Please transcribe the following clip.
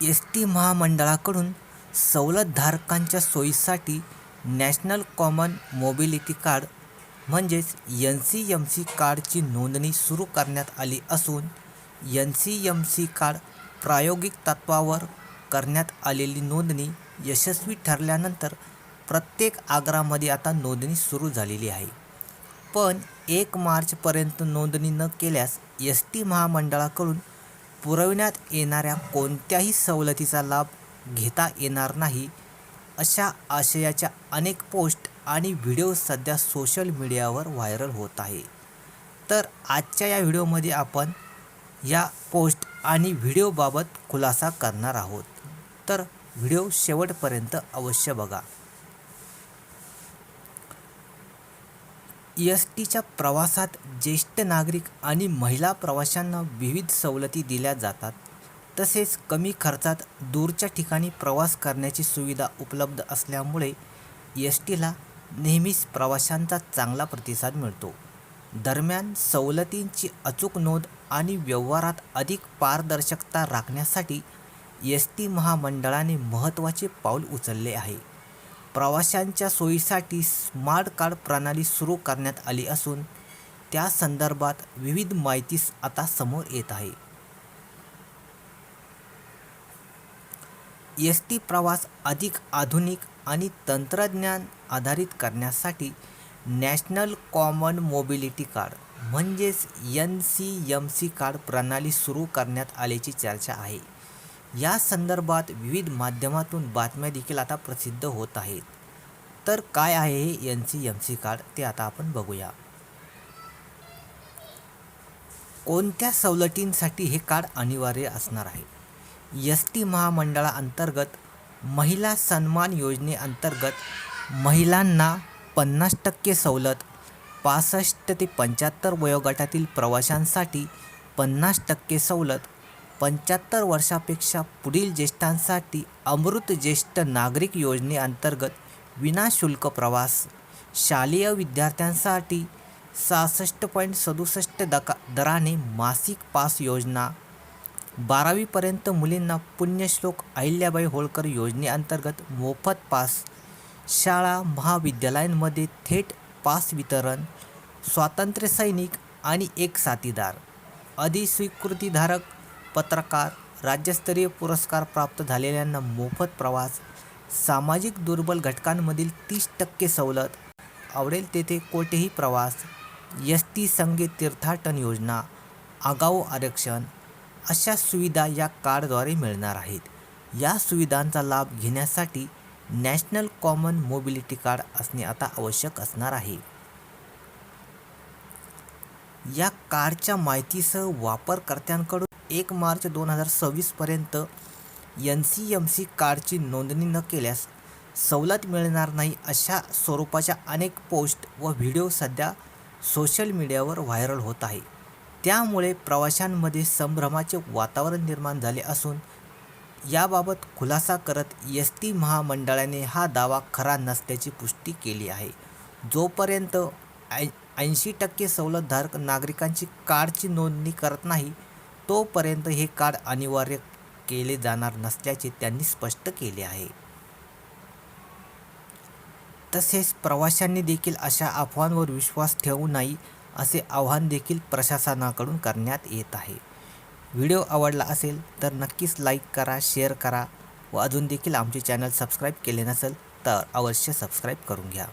S T महामंडळाकडून सवलतधारकांच्या सोयीसाठी national common mobility card म्हणजेच NCMC कार्डची नोंदणी सुरू करण्यात आली असून NCMC कार्ड प्रायोगिक तत्त्वावर करण्यात आलेली नोंदणी यशस्वी ठरल्यानंतर प्रत्येक आगारामध्ये आता नोंदणी सुरू झालेली आहे. पण 1 मार्चपर्यंत नोंदणी न केल्यास एस टी महामंडळाकडून पुरविण्यात येणाऱ्या कोणत्याही सवलतीचा लाभ घेता येणार नाही, अशा आशयाच्या अनेक पोस्ट आणि व्हिडिओ सध्या सोशल मीडियावर व्हायरल होत आहे. तर आजच्या या व्हिडिओमध्ये आपण या पोस्ट आणि व्हिडिओबाबत खुलासा करणार आहोत. तर व्हिडिओ शेवटपर्यंत अवश्य बघा. एस टीच्या प्रवासात ज्येष्ठ नागरिक आणि महिला प्रवाशांना विविध सवलती दिल्या जातात. तसेच कमी खर्चात दूरच्या ठिकाणी प्रवास करण्याची सुविधा उपलब्ध असल्यामुळे एस टीला नेहमीच प्रवाशांचा चांगला प्रतिसाद मिळतो. दरम्यान सवलतींची अचूक नोंद आणि व्यवहारात अधिक पारदर्शकता राखण्यासाठी एस टी महामंडळाने महत्त्वाचे पाऊल उचलले आहे. प्रवाशांच्या सोयीसाठी स्मार्ट कार्ड प्रणाली सुरू करण्यात आली असून त्या संदर्भात विविध माहिती आता समोर येत आहे. एस टी प्रवास अधिक आधुनिक आणि तंत्रज्ञान आधारित करण्यासाठी नॅशनल कॉमन मोबिलिटी कार्ड म्हणजेच NCMC कार्ड प्रणाली सुरू करण्यात आल्याची चर्चा आहे. या संदर्भात विविध माध्यमातून बातम्या देखील आता प्रसिद्ध होत आहेत. तर काय आहे हे NCMC कार्ड ते आता आपण बघूया. कोणत्या सवलतींसाठी हे कार्ड अनिवार्य असणार आहे? एस टी महामंडळाअंतर्गत महिला सन्मान योजनेअंतर्गत महिलांना 50% सवलत, 65 ते 75 वयोगटातील प्रवाशांसाठी 50% सवलत, 75 वर्षापेक्षा पुढील ज्येष्ठांसाठी अमृत ज्येष्ठ नागरिक योजनेअंतर्गत विनाशुल्क प्रवास, शालेय विद्यार्थ्यांसाठी 66.67 दराने मासिक पास योजना, 12वीपर्यंत मुलींना पुण्यश्लोक अहिल्याबाई होळकर योजनेअंतर्गत मोफत पास, शाळा महाविद्यालयांमध्ये थेट पास वितरण, स्वातंत्र्यसैनिक आणि एक साथीदार, अधिस्वीकृतीधारक पत्रकार, राज्यस्तरीय पुरस्कार प्राप्त झालेल्यांना मोफत प्रवास, सामाजिक दुर्बल घटकांमधील 30% सवलत, आवडेल तेथे कोठेही प्रवास, एस टी संघे तीर्थाटन योजना, आगाऊ आरक्षण अशा सुविधा या कार्डद्वारे मिळणार आहेत. या सुविधांचा लाभ घेण्यासाठी नॅशनल कॉमन मोबिलिटी कार्ड असणे आता आवश्यक असणार आहे. या कार्डच्या माहितीसह वापरकर्त्यांकडून 1 मार्च 2026 पर्यंत NCMC कार्डची नोंदणी न केल्यास सवलत मिळणार नाही, अशा स्वरूपाच्या अनेक पोस्ट व व्हिडिओ सध्या सोशल मीडियावर व्हायरल होत आहे. त्यामुळे प्रवाशांमध्ये संभ्रमाचे वातावरण निर्माण झाले असून याबाबत खुलासा करत एस टी महामंडळाने हा दावा खरा नसल्याची पुष्टी केली आहे. जोपर्यंत 80% सवलतधारक नागरिकांची कार्डची नोंदणी करत नाही, तोपर्यंत हे कार्ड अनिवार्य केले जाणार नसल्याचे त्यांनी स्पष्ट केले आहे. तसेच प्रवाशांनी देखील अशा अफवांवर विश्वास ठेवू नये, असे आवाहन देखील प्रशासनाकडून करण्यात येत आहे. व्हिडिओ आवडला असेल तर नक्कीच लाईक करा, शेअर करा व अजून देखील आमचे चॅनल सबस्क्राईब केले नसेल तर अवश्य सबस्क्राईब करून घ्या.